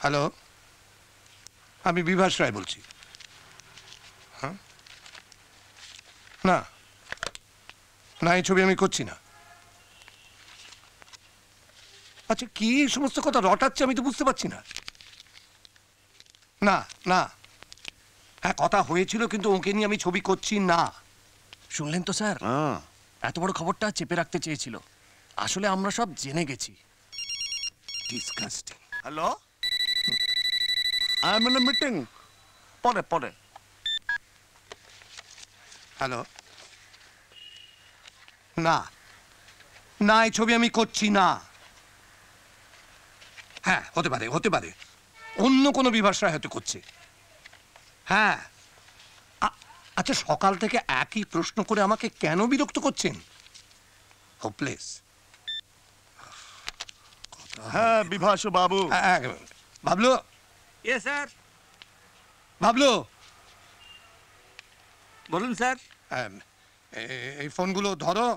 Hello, আমি বিভাস রায় বলছি। হ্যাঁ, না না, এই ছবি আমি করছি না। আচ্ছা, কি এই সমস্ত কথা রটাচ্ছে আমি তো বুঝতে পারছি না। না না, হ্যাঁ কথা হয়েছিল, কিন্তু ওকে নিয়ে আমি ছবি করছি না। শুনলেন তো স্যার, এত বড় খবরটা চেপে রাখতে চেয়েছিল, আসলে আমরা সব জেনে গেছি। Disgusting. Hello, I am in a meeting. পরে পরে। হ্যালো, না না, এই ছবি আমি করছি না। হ্যাঁ, হতে পারে হতে পারে, অন্য কোনো বিভাস রায় হয়তো করছে। হ্যাঁ, আচ্ছা, সকাল থেকে একই প্রশ্ন করে আমাকে কেন বিরক্ত করছেন? হোপলেস। হ্যাঁ বিভাস বাবু। বাবলু। Yes sir. বাবলু, বলুন স্যার। এই ফোনগুলো ধরো,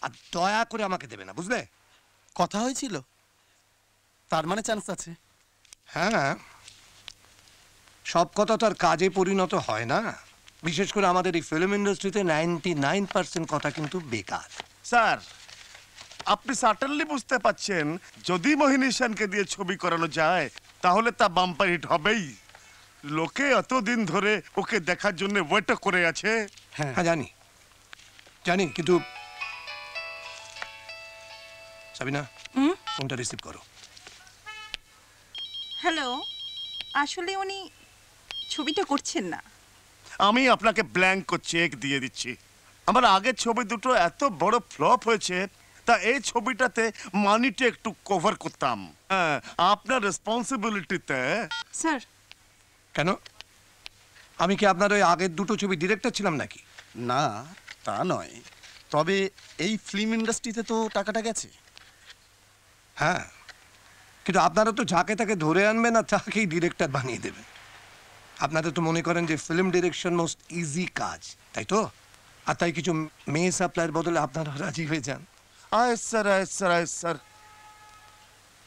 আর দয়া করে আমাকে দেবে না, বুঝলে? কথা হয়েছিল, তার মানে চান্স আছে। হ্যাঁ, সব কথা তো আর কাজে পরিণত হয় না, বিশেষ করে আমাদের এই ফিল্ম ইন্ডাস্ট্রিতে 99% কথা কিন্তু বেকার। স্যার, আপনি সার্টেনলি বুঝতে পাচ্ছেন, যদি মোহিনী সেনকে দিয়ে ছবি করানো যায় তাহলে তা বাম্পার হিট হবেই। লোকে এতদিন ধরে ওকে দেখার জন্য ওয়েট করে আছে। হ্যাঁ জানি জানি, কিন্তু সাবিনা, ফোনটা রিসিভ করো। হ্যালো, আসলে উনি ছবিটা করছেন না। আমি আপনাকে ব্ল্যাঙ্ক চেক দিয়ে দিচ্ছি। আমার আগের ছবি দুটো এত বড় ফ্লপ হয়েছে, তা এই ছবিটাতে মানিটা একটু কভার করতাম। হ্যাঁ, আপনার রেসপন্সিবিলিটিতে। স্যার, কেন? আমি কি আপনার ওই আগের দুটো ছবি ডিরেক্টর ছিলাম নাকি? না, তা নয়, তবে এই ফিল্ম ইন্ডাস্ট্রিতে তো টাকাটা গেছে। হ্যাঁ, কিন্তু আপনারা তো যাকে তাকে ধরে আনবেন আর তাকেই ডিরেক্টর বানিয়ে দেবেন। আপনারা তো মনে করেন যে ফিল্ম ডিরেকশন মোস্ট ইজি কাজ, তাই তো? আর তাই কিছু মেয়ে সাপ্লাইয়ের বদলে আপনারা রাজি হয়ে যান। স্যার,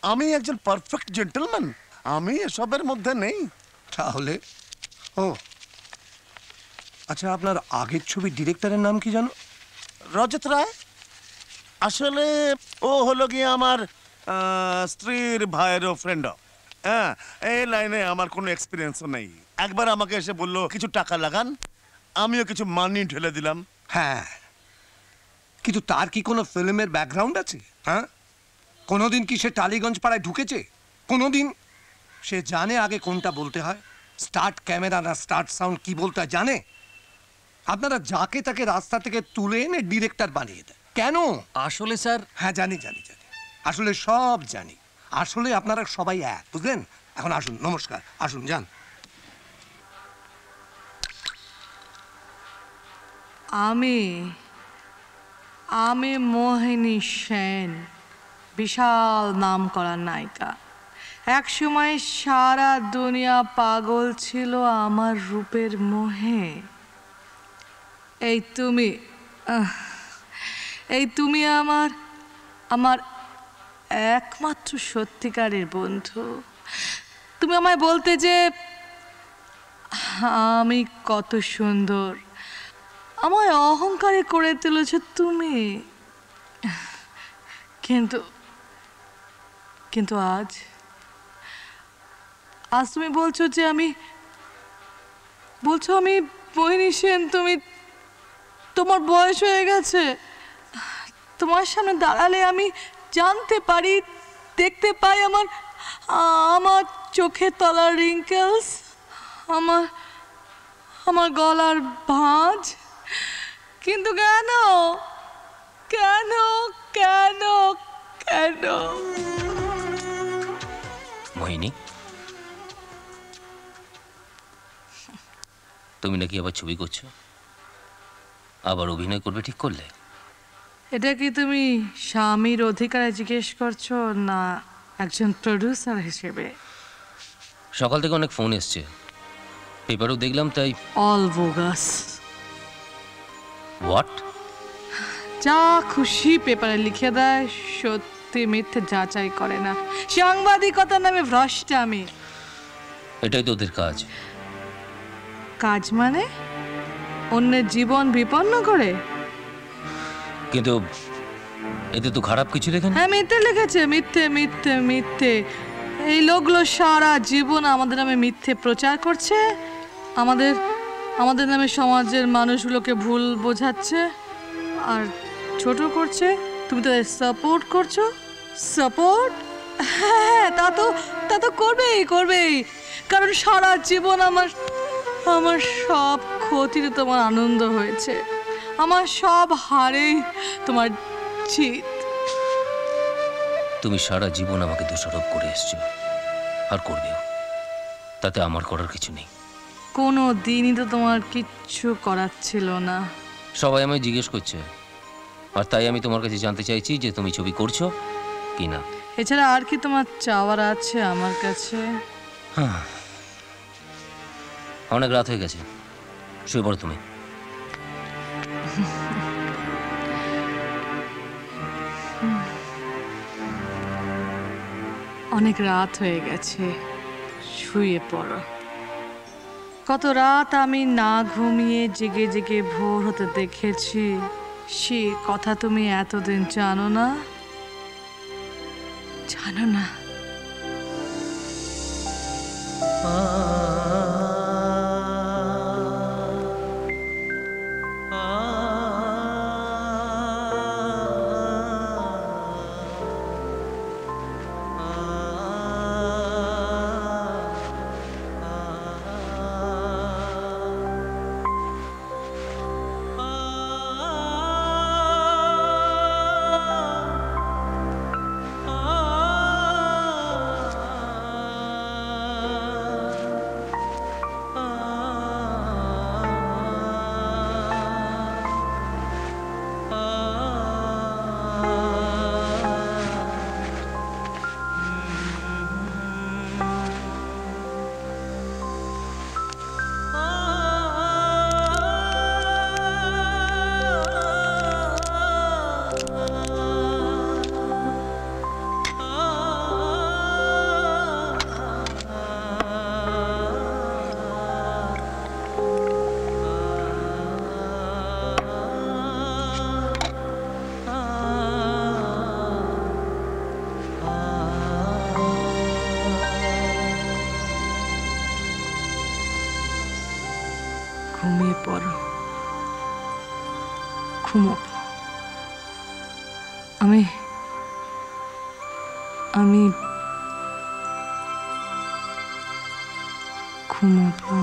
আমি একজন পারফেক্ট জেন্টলম্যান, আমি এসবের মধ্যে নেই। তাহলে ও আচ্ছা, আপনার আগের ছবির ডিরেক্টরের নাম কি জানো? রজত রায়। আসলে ও হলো গিয়ে আমার স্ত্রীর ভাইয়েরও ফ্রেন্ড। হ্যাঁ, এই লাইনে আমার কোনো এক্সপিরিয়েন্সও নেই। একবার আমাকে এসে বললো কিছু টাকা লাগান, আমিও কিছু মানি ঢেলে দিলাম। হ্যাঁ, কিন্তু তার কি কোনো ফিল্মের ব্যাকগ্রাউন্ড আছে? হ্যাঁ, কোনোদিন কি সে টালিগঞ্জ পাড়ায় ঢুকেছে? কোনোদিন সে জানে আগে কোনটা বলতে হয়? স্টার্ট ক্যামেরা না স্টার্ট সাউন্ড কি বলতে হয় জানে? আপনারা যাকে তাকে রাস্তা থেকে তুলে এনে ডিরেক্টর বানিয়ে দেয় কেন? আসলে স্যার, হ্যাঁ জানি জানি জানি, আসলে সব জানি। আসলে আপনারা সবাই এক, বুঝলেন? এখন আসুন, নমস্কার, আসুন, যান। আমি মোহিনী সেন, বিশাল নাম করা নায়িকা। এক সময় সারা দুনিয়া পাগল ছিল আমার রূপের মোহে। এই তুমি আমার একমাত্র সত্যিকারের বন্ধু। তুমি আমায় বলতে যে আমি কত সুন্দর, আমায় অহংকারে করে তুলেছ তুমি। কিন্তু আজ তুমি বলছো যে আমি মোহিনী সেন। তোমার বয়স হয়ে গেছে। তোমার সামনে দাঁড়ালে আমি জানতে পারি, দেখতে পাই আমার চোখের তলার রিঙ্কেলস, আমার গলার ভাঁজ। কিন্তু কেন কেন কেন কেন? মোহিনী, তুমি নাকি আবার ছবি করছো, আবার অভিনয় করবে ঠিক করলে? এটা কি তুমি স্বামীর অধিকারে জিজ্ঞেস করছো না একজন প্রডিউসার হিসেবে? সকাল থেকে অনেক ফোন এসছে, পেপারও দেখলাম, তাই। All bogus. হোয়াট? যা খুশি পেপারে লিখে দেয়, সত্যি মিথ্যে যাচাই করে না। সাংবাদিকতার নামে ভ্রষ্টামি। এটাই তো ওদের কাজ। কাজ মানে অন্যের জীবন বিপন্ন করে? কিন্তু এতে তো খারাপ কিছু লেখেন। হ্যাঁ, মিথ্যে লিখেছে, মিথ্যে মিথ্যে মিথ্যে। এই লোকগুলো সারা জীবন আমাদের নামে মিথ্যে প্রচার করছে, আমাদের আমাদের নামে সমাজের মানুষগুলোকে ভুল বোঝাচ্ছে আর ছোট করছে। তুমি তাদের সাপোর্ট করছো। সাপোর্ট? হ্যাঁ, তা তো করবেই করবেই, কারণ সারা জীবন আমার সব ক্ষতিতে তোমার আনন্দ হয়েছে, আমার সব হারে তোমার জিত। তুমি সারা জীবন আমাকে দোষারোপ করে এসছো আর করবেও, তাতে আমার করার কিছু নেই। কোনো দিনই তো তোমার কিচ্ছু করার ছিল না। সবাই আমায় জিজ্ঞেস করছে, আর তাই আমি তোমার কাছে জানতে চাইছি যে তুমি ছবি করছো কি না। এছাড়া আর কি তোমার চাওয়ার আছে আমার কাছে? হ্যাঁ, অনেক রাত হয়ে গেছে, শুয়ে পড়ো তুমি। অনেক রাত হয়ে গেছে, শুয়ে পড়ো। কত রাত আমি না ঘুমিয়ে জেগে জেগে ভোর হতে দেখেছি, সে কথা তুমি এতদিন জানো না, জানো না। ঘুমিয়ে পড়ো, ঘুমোবো। আমি ঘুমোবো।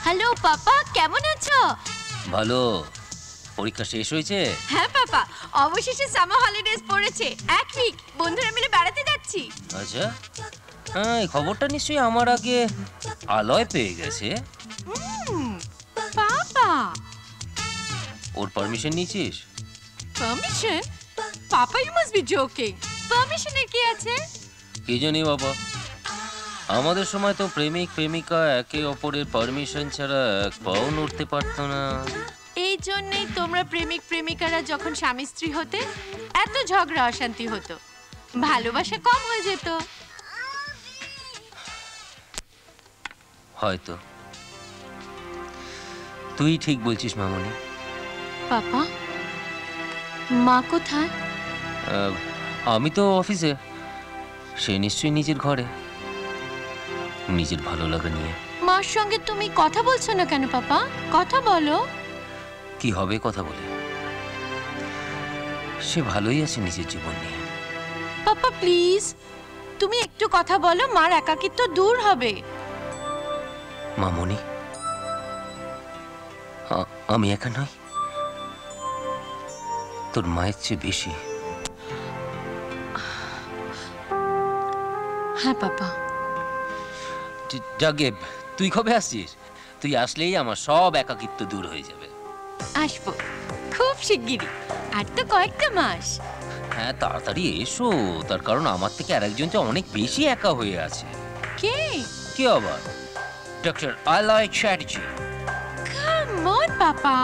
হ্যালো পাপা, কেমন আছো? ভালো। পরীক্ষা শেষ হয়েছে? হ্যাঁ পাপা, অবশেষে সামার হলিডেজ পড়েছে। এক উইক বন্ধুরা মিলে বেড়াতে যাচ্ছি। আচ্ছা, হ্যাঁ, এই খবরটা নিশ্চয়ই আমার আগে আলয় পেয়ে গেছে। পাপা, ওর পারমিশন নিয়েছিস? Permission? Papa, you must be joking. পারমিশনের কি আছে? কি জানি বাবা, আমাদের সময় তো প্রেমিক প্রেমিকা একে অপরের পারমিশন ছাড়া এক পাও নড়তে পারতো না। এই জন্যই তোমরা প্রেমিক প্রেমিকারা যখন স্বামী স্ত্রী হতে এত ঝগড়া অশান্তি হতো, ভালোবাসা কম হয়ে যেত। হয়তো তুই ঠিক বলছিস মামনি। পাপা, মা কোথায়? আমি তো অফিসে, সে নিশ্চয়ই নিজের ঘরে, নিজের ভালো লাগা নিয়ে। মার সঙ্গে তুমি কথা বলছো না কেন পাপা? কথা বলো। কি হবে কথা বলে? সে ভালোই আছে নিজের জীবন নিয়ে। পাপা প্লিজ, তুমি একটু কথা বলো, মার একাকিত্ব দূর হবে। মামনি, আমি একা নই, তোর মায়ের চেয়ে বেশি। হ্যাঁ পাপা। যাগে, তুই কবে আসছিস? তুই আসলেই আমার সব একাকিত্ব দূর হয়ে যাবে। আসবো খুব শিগগিরই, আর তো কয়েকটা মাস। হ্যাঁ, তাড়াতাড়ি এসো, তার কারণ আমার থেকে আরেকজন তো অনেক বেশি একা হয়ে আছে। কে? কি আবার? ডক্টর আলয় চ্যাটার্জি। কাম অন পাপা।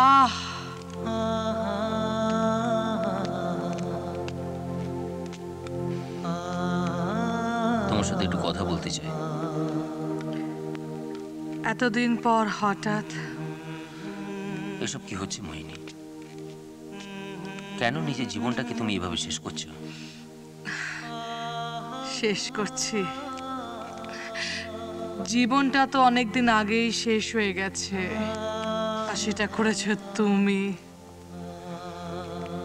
আহ তোমার সাথে একটু কথা বলতে চাই। এতদিন পর হঠাৎ এসব কি হচ্ছে মোহিনী? কেন নিজের জীবনটাকে তুমি এভাবে শেষ করছো? শেষ করছি? জীবনটা তো অনেকদিন আগেই শেষ হয়ে গেছে, আর সেটা করেছো তুমি।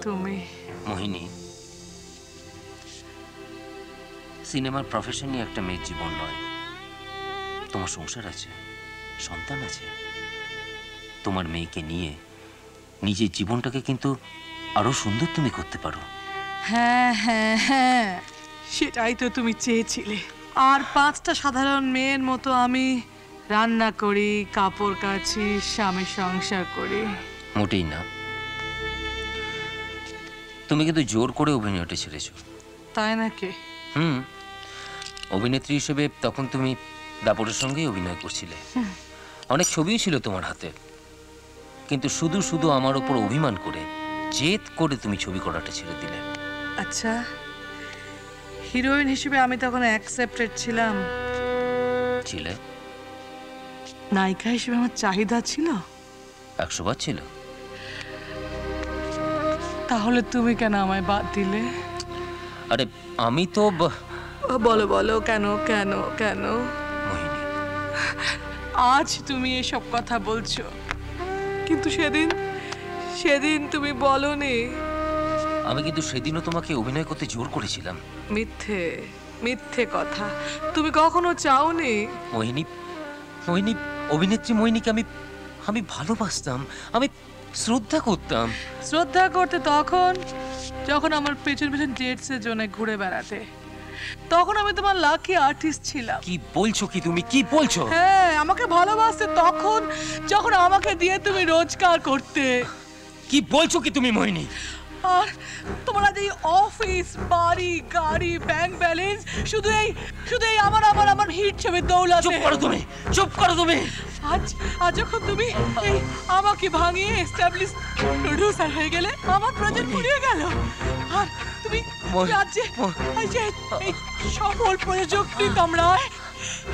তুমি মোহিনী, সিনেমার প্রফেশন নিয়ে একটা মেয়ের জীবন নয়। তোমার সংসার আছে, সন্তান আছে। তোমার মেয়েকে নিয়ে নিজের জীবনটাকে কিন্তু আরো সুন্দর তুমি করতে পারো। হ্যাঁ হ্যাঁ হ্যাঁ, সেটাই তো তুমি চেয়েছিলে। আর 5টা সাধারণ মেয়ের মতো আমি রান্না করি, কাপড় কাচি, স্বামীর সংসার করি। মোটেই না। তুমি কিন্তু জোর করে অভিনয়টা ছেড়েছো। তাই নাকি? অভিনেত্রী হিসেবে তখন তুমি দাপরের সঙ্গেই অভিনয় করছিলে। অনেক ছবিও ছিল তোমার হাতে, কিন্তু শুধু শুধু আমার ওপর অভিমান করে, জেদ করে তুমি ছবি করাটা ছেড়ে দিলে। আচ্ছা, হিরোইন হিসেবে আমি তখন অ্যাকসেপ্টেড ছিলাম, ছিলে? নায়িকা হিসেবে আমার চাহিদা ছিল 100 বার ছিল। তাহলে তুমি কেন আমায় বাদ দিলে? আরে আমি তো বলো বলো, কেন কেন কেন? মোহিনী, আজ তুমি এসব কথা বলছো, কিন্তু সেদিন তুমি বলনি। আমি কিন্তু সেদিনও তোমাকে অভিনয় করতে জোর করেছিলাম। মিথ্যে মিথ্যে কথা, তুমি কখনো চাওনি। মোহিনী, মোহিনী, অভিনেত্রী মোহিনীকে আমি ভালোবাসতাম, আমি শ্রদ্ধা করতাম। শ্রদ্ধা করতে তখন যখন আমার পেছন পেছন ডেটসের জন্য ঘুরে বেড়াতে, তখন আমি তোমার লাকি আর্টিস্ট ছিলাম। কি বলছো? কি তুমি কি বলছো? হ্যাঁ, আমাকে ভালোবাসতে তখন যখন আমাকে দিয়ে তুমি রোজগার করতে। কি বলছো কি তুমি মোহিনী? আর তোমার আজ এই অফিস, বাড়ি, গাড়ি, ব্যাংক ব্যালেন্স, শুধু এই আমার হিট ছবির দৌলতে। চুপ করো তুমি, চুপ করো তুমি। আজ যখন তুমি এই আমাকে ভাঙিয়ে এস্টাবলিশ প্রোডিউসার হয়ে গেলে, আমার প্রজেক্ট ফুরিয়ে গেল। আর তুমি রাজ্যে এই সফল প্রযোজক প্রীতম রায়,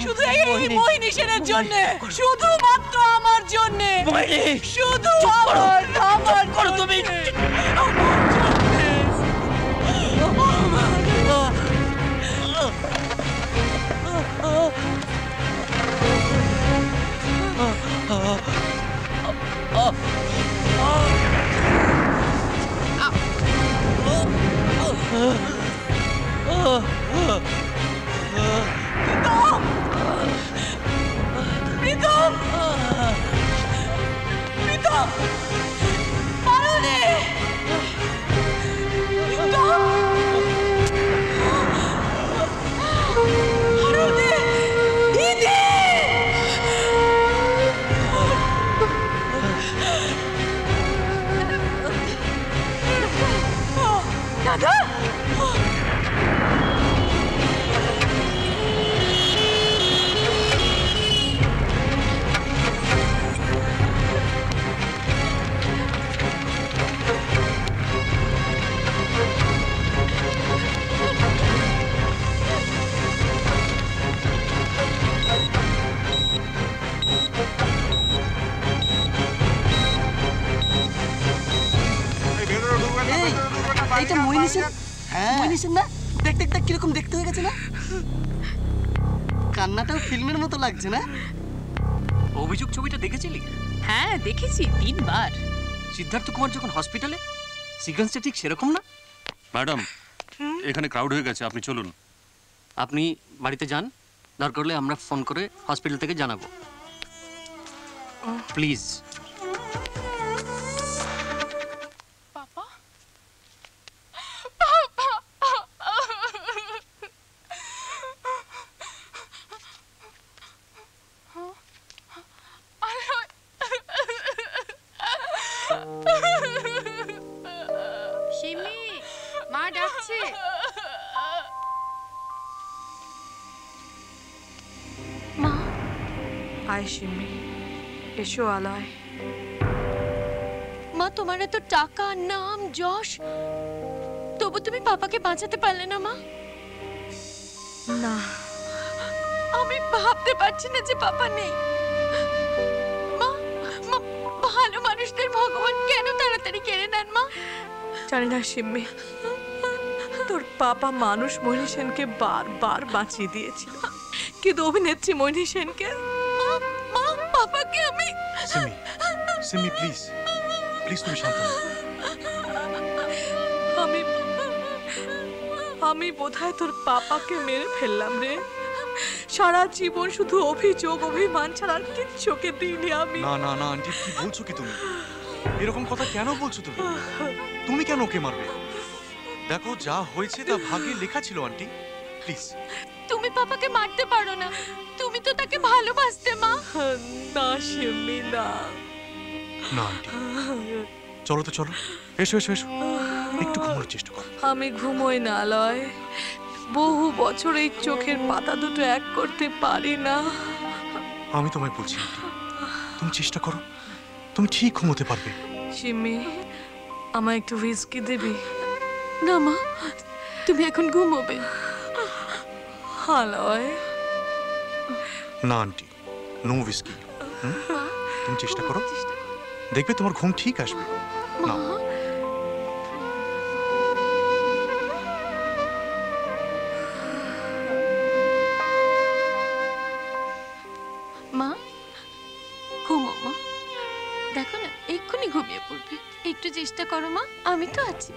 শুধু এই মোহিনী সেনের জন্য, শুধুমাত্র আমার জন্য, শুধু আমার করো তুমি। প্রীতম, প্রীতম, পারুলে, প্রীতম, পারুলে, দিদি। দাদা, এইটা মোহিনী সেন। হ্যাঁ, মোহিনী সেন না? দেখ দেখ দেখ, কিরকম দেখতে হয়ে গেছে না? কান্নাটাও ফিল্মের মতো লাগছে না? অভিযোগ ছবিটা দেখেছিলি? হ্যাঁ দেখেছি 3 বার। সিদ্ধার্থ কুমার যখন হসপিটালে, সিকোয়েন্সটা ঠিক সেরকম না? ম্যাডাম, এখানে ক্রাউড হয়ে গেছে, আপনি চলুন। আপনি বাড়িতে যান, দরকার হলে আমরা ফোন করে হসপিটাল থেকে জানাবো। প্লিজ। আয় সিম্মি, এসো আলয়। মা তোমার এত টাকা, নাম, যশ, তবু তুমি পাপাকে বাঁচাতে পারলে না মা? না, আমি ভাবতে পারছি না যে পাপা নেই। মা, মা, ভালো মানুষদের ভগবান কেন তাড়াতাড়ি কেড়ে নেন মা? জানি না সিম্মি, তোর পাপা মানুষ মোহিনী সেনকে বারবার বাঁচিয়ে দিয়েছিল, কিন্তু অভিনেত্রী মোহিনী সেনকে। মা, পাপাকে আমি। সিমি, সিমি প্লিজ, প্লিজ তুমি শান্ত হও। আমি বোধহয় তোর পাপাকে মেরে ফেললাম রে। সারা জীবন শুধু অভিযোগ অভিমান ছাড়া আর কিচ্ছু ওকে দিইনি আমি। না না না আন্টি, কি বলছো কি তুমি? এরকম কথা কেন বলছো তুমি? তুমি কেন ওকে মারবে? দেখো যা হয়েছে তা ভাগ্যে লেখা ছিল আন্টি, প্লিজ। তুমি পাপাকে মারতে পারো না, তুমি তো তাকে ভালোবাসতে মা। না সিম্মি না। না আন্টি, চলো তো চলো, এসো এসো এসো, একটু ঘুমানোর চেষ্টা করো। আমি ঘুমোই না আলয়, বহু বছর এই চোখের পাতা দুটো এক করতে পারি না। আমি তোমায় বলছি আন্টি, তুমি চেষ্টা করো, তুমি ঠিক ঘুমোতে পারবে। সিম্মি, আমায় একটু হুইস্কি দিবি? না মা, তুমি এখন ঘুমোবে। আলয়। না আন্টি, নো হুইস্কি। তুমি চেষ্টা করো, দেখবে তোমার ঘুম ঠিক আসবে। না মা, ঘুমো মা, দেখো না এক্ষুনি ঘুমিয়ে পড়বে। একটু চেষ্টা করো মা, আমি তো আছি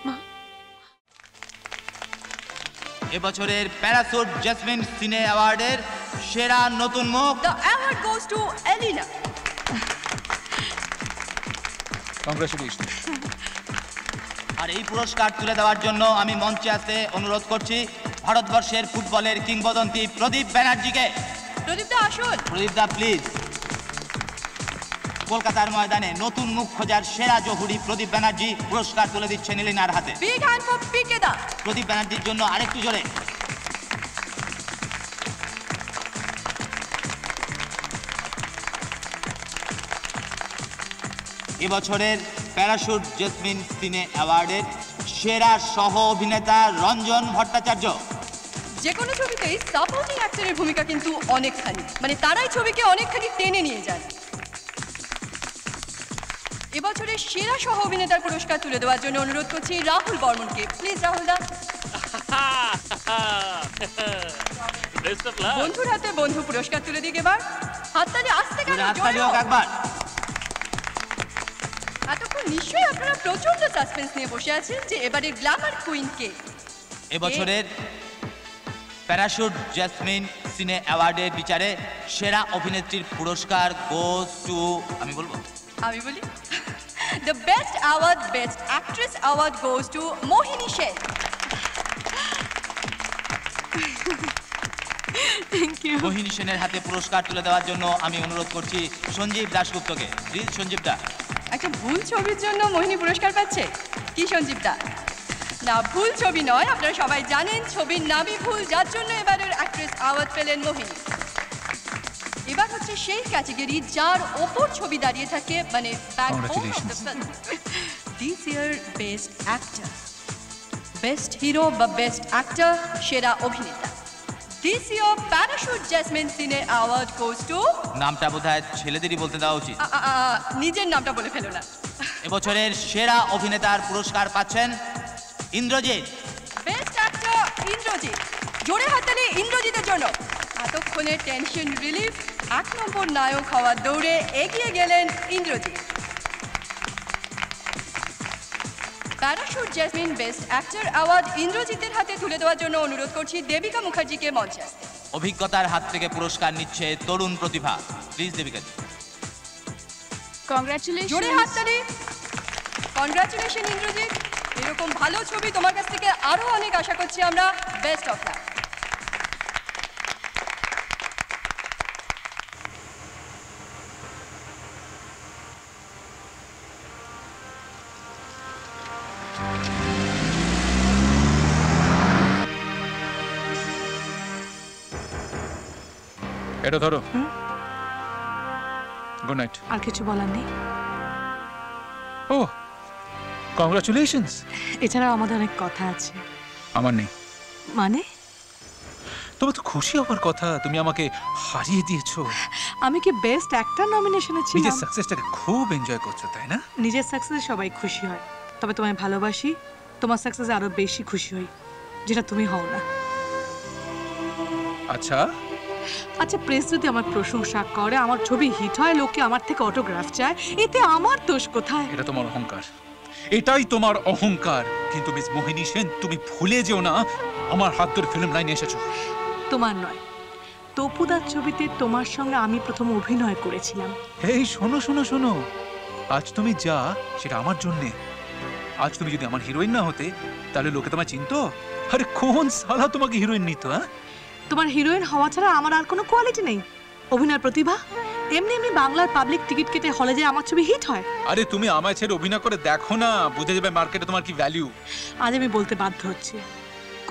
মা। এবছরের প্যারাসুট জেসমিন সিনে অ্যাওয়ার্ডের সেরা নতুন মুখ। The award goes to Elena. Congratulation. আর এই পুরস্কার তুলে দেওয়ার জন্য আমি মঞ্চে আসতে অনুরোধ করছি ভারতবর্ষের ফুটবলের কিংবদন্তি প্রদীপ ব্যানার্জিকে। প্রদীপ দা আসুন। প্রদীপ দা প্লিজ। কলকাতার ময়দানে নতুন মুখ খোঁজার সেরা জহুরি প্রদীপ ব্যানার্জি পুরস্কার তুলে দিচ্ছেন এলিনার হাতে। Big hand for PK da. প্রদীপ ব্যানার্জির জন্য আরেকটু জোরে। এবছরের প্যারাশুট জেসমিন সিনে অ্যাওয়ার্ডের সেরা সহ অভিনেতা রঞ্জন ভট্টাচার্য। যে কোনো ছবিতেই সাপোর্টিং অ্যাক্টরের ভূমিকা কিন্তু অনেকখানি, মানে তারাই ছবিকে অনেকখানি টেনে নিয়ে যায়। এবছরের সেরা সহ অভিনেতার পুরস্কার তুলে দেওয়ার জন্য অনুরোধ করছি রাহুল বর্মনকে। প্লিজ রাহুল দা। বন্ধুর হাতে বন্ধু পুরস্কার তুলে দিক এবার। হাততালি আসতে কেন? হাততালি হোক একবার। এতক্ষণ নিশ্চয়ই আপনারা প্রচন্ড সাসপেন্স নিয়ে বসে আছেন যে এবারের গ্ল্যামার কুইন কে। এবছরের প্যারাশুট জেসমিন সিনে অ্যাওয়ার্ডের বিচারে সেরা অভিনেত্রীর পুরস্কার গোজ টু, আমি বলবো? আমি বলি। The best award, best actress award goes to Mohini Sen. Thank you. Mohini সেনের হাতে পুরস্কার তুলে দেওয়ার জন্য আমি অনুরোধ করছি সঞ্জীব দাশগুপ্তকে। প্লিজ সঞ্জীব দা। একটা ভুল ছবির জন্য মোহিনী পুরস্কার পাচ্ছে কি সঞ্জীব দা? না, ভুল ছবি নয়, আপনারা সবাই জানেন ছবির নামই ভুল, যার জন্য এবারের অ্যাক্ট্রেস অ্যাওয়ার্ড পেলেন মোহিনী। এবার হচ্ছে সেই ক্যাটাগরি যার ওপর ছবি দাঁড়িয়ে থাকে, মানে this year best actor, best hero বা বেস্ট অ্যাক্টর, সেরা অভিনেতা। দিস ইয়ার প্যারাশুট জেসমিন সিনে অ্যাওয়ার্ড গোজ টু, নামটা বোধহয় ছেলেদেরই বলতে দেওয়া উচিত। নিজের নামটা বলে ফেলো না। এবছরের সেরা অভিনেতার পুরস্কার পাচ্ছেন ইন্দ্রজিৎ। Best actor Indrajit. জোরে হাততালি ইন্দ্রজিতের জন্য। এতক্ষণে টেনশন রিলিফ, 1 নম্বর নায়ক হওয়ার দৌড়ে এগিয়ে গেলেন Indrajit. Parachute jasmine best actor award ইন্দ্রজিতের হাতে তুলে দেওয়ার জন্য অনুরোধ করছি দেবিকা মুখার্জিকে মঞ্চে আসতে। অভিজ্ঞতার হাত থেকে পুরস্কার নিচ্ছে তরুণ প্রতিভা। প্লিজ দেবিকা। কংগ্রাচুলেশন। জোরে হাততালি। কংগ্রাচুলেশন ইন্দ্রজিৎ, এরকম ভালো ছবি তোমার কাছ থেকে আরো অনেক আশা করছি আমরা। Best of luck. এটা ধরো। Good night. আর কিছু বলার নেই? ও কংগ্রাচুলেশনস। এছাড়াও আমাদের অনেক কথা আছে। আমার নেই। মানে? তোমার তো খুশি হওয়ার কথা, তুমি আমাকে হারিয়ে দিয়েছো। আমি কি বেস্ট অ্যাক্টর নমিনেশনে নিজের ছিলাম। সাকসেসটাকে খুব এনজয় করছো তাই না? নিজের সাকসেসে সবাই খুশি হয়, তবে তোমায় ভালোবাসি, তোমার সাকসেসে আরো বেশি খুশি হই, যেটা তুমি হও না। আচ্ছা আচ্ছা, প্রেস যদি আমার প্রশংসা করে, আমার ছবি হিট হয়, লোকে আমার থেকে অটোগ্রাফ চায়, এতে আমার দোষ কোথায়? এটা তোমার অহংকার, এটাই তোমার অহংকার। কিন্তু মিস মোহিনী সেন, তুমি ভুলে যেও না আমার হাত ধরে ফিল্ম লাইনে এসেছো। তোমার নয়, তপুদার ছবিতে তোমার সঙ্গে আমি প্রথম অভিনয় করেছিলাম। এই শোনো শোনো শোনো, আজ তুমি যা সেটা আমার জন্যে। আজ তুমি যদি আমার হিরোইন না হতে, তাহলে লোকে তোমায় চিনতো? আরে কোন সালা তোমাকে হিরোইন নিত? হ্যাঁ, তোমার হিরোইন হওয়া ছাড়া আমার আর কোনো কোয়ালিটি নেই, অভিনয়ের প্রতিভা। এমনি এমনি বাংলার পাবলিক টিকিট কেটে হলে যে আমার ছবি হিট হয়। আরে তুমি আমায় ছেড়ে অভিনয় করে দেখো না, বুঝে যাবে মার্কেটে তোমার কি ভ্যালু। আজ আমি বলতে বাধ্য হচ্ছি,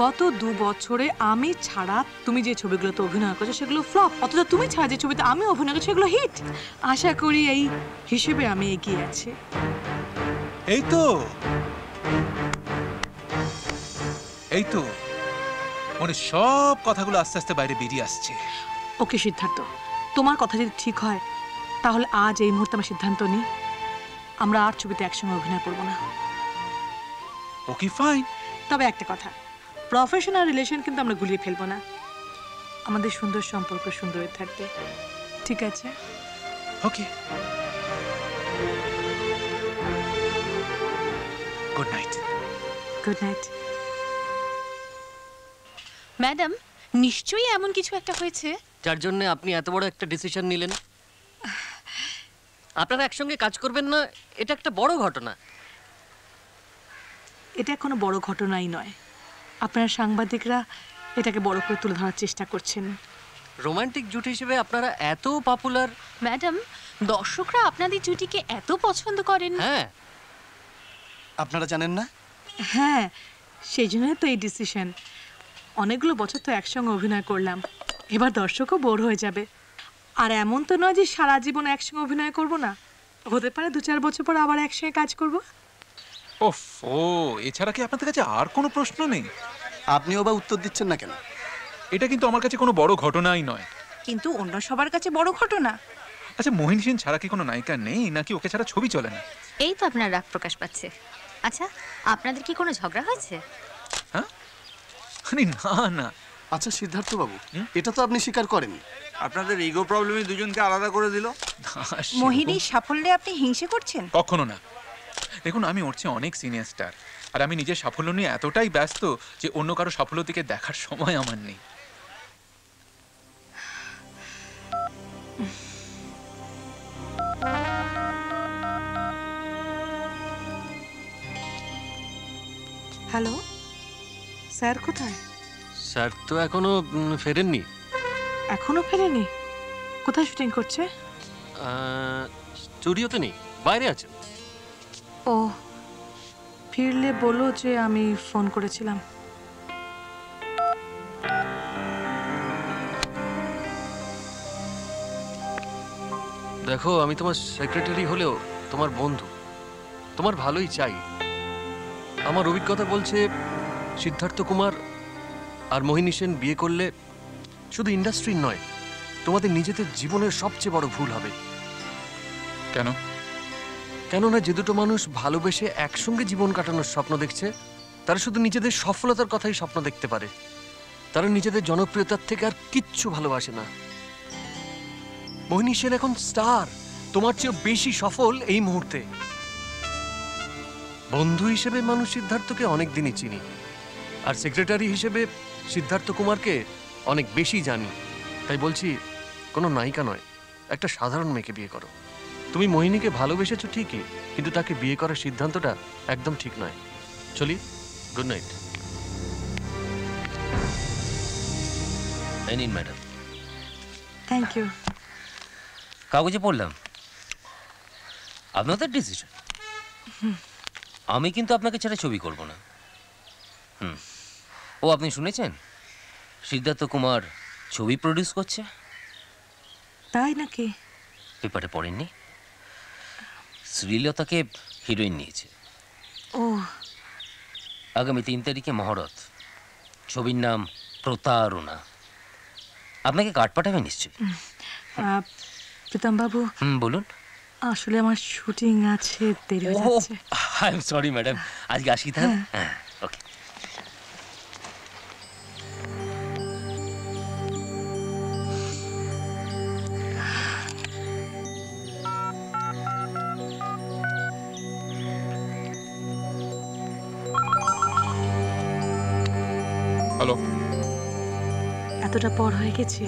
গত 2 বছরে আমি ছাড়া তুমি যে ছবিগুলোতে অভিনয় করছো সেগুলো ফ্লপ, অথচ তুমি ছাড়া যে ছবিতে আমি অভিনয় করছি সেগুলো হিট। আশা করি এই হিসেবে আমি এগিয়ে আছি। এই তো এই তো মানে সব কথাগুলো আস্তে আস্তে বাইরে বেরিয়ে আসছে। ওকে সিদ্ধার্থ, তোমার কথা যদি ঠিক হয়, তাহলে আজ এই মুহূর্তে আমার সিদ্ধান্ত নিই, আমরা আর ছবিতে একসঙ্গে অভিনয় করব না। Okay fine. তবে একটা কথা, প্রফেশনাল রিলেশন কিন্তু আমরা গুলিয়ে ফেলবো না, আমাদের সুন্দর সম্পর্ক সুন্দর থাকবে, ঠিক আছে? Okay, good night. Good night. Madam, নিশ্চয়ই এমন কিছু একটা হয়েছে যার জন্য আপনি এত বড় একটা ডিসিশন নিলেন। আপনারা একসঙ্গে কাজ করবেন না, এটা একটা বড় ঘটনা। এটা কোনো বড় ঘটনাই নয়, আপনারা সাংবাদিকরা এটাকে বড় করে তুলে ধরার চেষ্টা করছেন। রোমান্টিক জুটি হিসেবে আপনারা এত পপুলার। ম্যাডাম, দর্শকরা আপনাদের জুটিকে এত পছন্দ করেন। হ্যাঁ, আপনারা জানেন না? হ্যাঁ, সেই জন্যই তো এই ডিসিশন। অনেকগুলো বছর তো একসঙ্গে অভিনয় করলাম, এবার দর্শকও বোর হয়ে যাবে। আর এমন তো নয় যে সারা জীবন একসঙ্গে অভিনয় করব না, হতে পারে 2-4 বছর পর আবার একসঙ্গে কাজ করব। ওফ, ও এছাড়া কি আপনাদের কাছে আর কোনো প্রশ্ন নেই? আপনিও বা উত্তর দিচ্ছেন না কেন? এটা কিন্তু আমার কাছে কোনো বড় ঘটনাই নয়। কিন্তু অন্য সবার কাছে বড় ঘটনা। আচ্ছা, মোহিনী সেন ছাড়া কি কোনো নায়িকা নেই, নাকি ওকে ছাড়া ছবি চলে না? এই তো আপনার রাগ প্রকাশ পাচ্ছে। আচ্ছা, আপনাদের কি কোনো ঝগড়া হয়েছে? হ্যাঁ, আরে না না। আচ্ছা সিদ্ধার্থ বাবু, এটা তো আপনি স্বীকার করেন, আপনাদের ইগো প্রবলেমই দুজনকে আলাদা করে দিল। মোহিনীর সাফল্যে আপনি হিংসে করছেন? কখনো না। দেখুন, আমি ওর চেয়ে অনেক সিনিয়র স্টার, আর আমি নিজের সাফল্য নিয়ে এতটাই ব্যস্ত যে অন্য কারো সাফল্য দিকে দেখার সময় আমার নেই। হ্যালো স্যার, কোথায়? স্যার তো এখনো ফেরেননি। এখনো ফেরেনি? কোথায় শুটিং করছে? স্টুডিওতে নেই, বাইরে আছেন। ও, ফিরলে বলো যে আমি ফোন করেছিলাম। দেখো, আমি তোমার সেক্রেটারি হলেও তোমার বন্ধু, তোমার ভালোই চাই। আমার অভিজ্ঞতা বলছে সিদ্ধার্থ কুমার আর মোহিনী সেন বিয়ে করলে শুধু ইন্ডাস্ট্রির নয়, তোমাদের নিজেদের জীবনের সবচেয়ে বড় ভুল হবে। কেন? কেননা যে দুটো মানুষ ভালোবেসে একসঙ্গে জীবন কাটানোর স্বপ্ন দেখছে, তারা শুধু নিজেদের সফলতার কথাই স্বপ্ন দেখতে পারে, তারা নিজেদের জনপ্রিয়তার থেকে আর কিচ্ছু ভালোবাসে না। মোহিনী সেন এখন স্টার, তোমার চেয়ে বেশি সফল এই মুহূর্তে। বন্ধু হিসেবে মানুষ সিদ্ধার্থকে অনেক দিনই চিনি, আর সেক্রেটারি হিসেবে সিদ্ধার্থ কুমারকে অনেক বেশি জানি। তাই বলছি, কোনো নায়িকা নয়, একটা সাধারণ মেয়েকে বিয়ে করো। তুমি মোহিনীকে ভালোবেসেছো ঠিকই, কিন্তু তাকে বিয়ে করার সিদ্ধান্তটা একদম ঠিক নয়। চলি, গুড নাইট। এই নিন ম্যাডাম। Thank you. কাগজে পড়লাম আপনাদের ডিসিশন। আমি কিন্তু আপনাকে ছাড়া ছবি করব না। ও, আপনি শুনেছেন সিদ্ধার্থ কুমার ছবি প্রডিউস করছে? তাই নাকি? পেপারে পড়েননি? শ্রীলতাকে হিরোইন নিয়েছে। ও আগামী 3 তারিখে মহরত। ছবির নাম প্রতারণা। আপনাকে কার্ড পাঠাবে নিশ্চয়ই। প্রীতম বাবু, বলুন। আসলে আমার শুটিং আছে, দেরি হয়ে যাচ্ছে। আই এম সরি ম্যাডাম, আজকে আসি তাহলে। হ্যাঁ, ওকে। হ্যালো। এতটা পর হয়ে গেছে,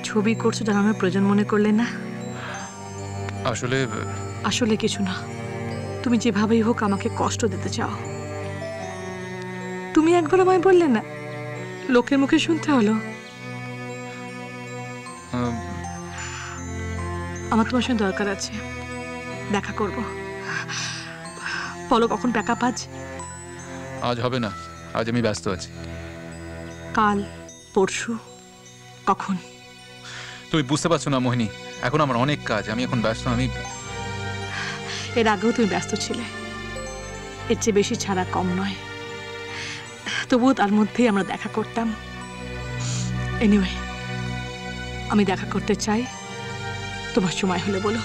ছবি করছো জানানোর প্রয়োজন মনে করলে না? আসলে আসলে কিছু না, তুমি যেভাবেই হোক আমাকে কষ্ট দিতে চাও। তুমি একবার আমায় বললে না, লোকের মুখে শুনতে হলো। আমার তোমার সঙ্গে দরকার আছে, দেখা করব। বলো কখন ব্যাকআপ? আজ হবে না, আজ আমি ব্যস্ত আছি। কাল, পরশু, কখন? তুমি বুঝতে পারছো না মোহিনী, এখন আমার অনেক কাজ, আমি এখন ব্যস্ত। আমি এর আগেও তুমি ব্যস্ত ছিলে, এর চেয়ে বেশি ছাড়া কম নয়। তবুও তার মধ্যেই আমরা দেখা করতাম। এনিওয়ে, আমি দেখা করতে চাই, তোমার সময় হলে বলো।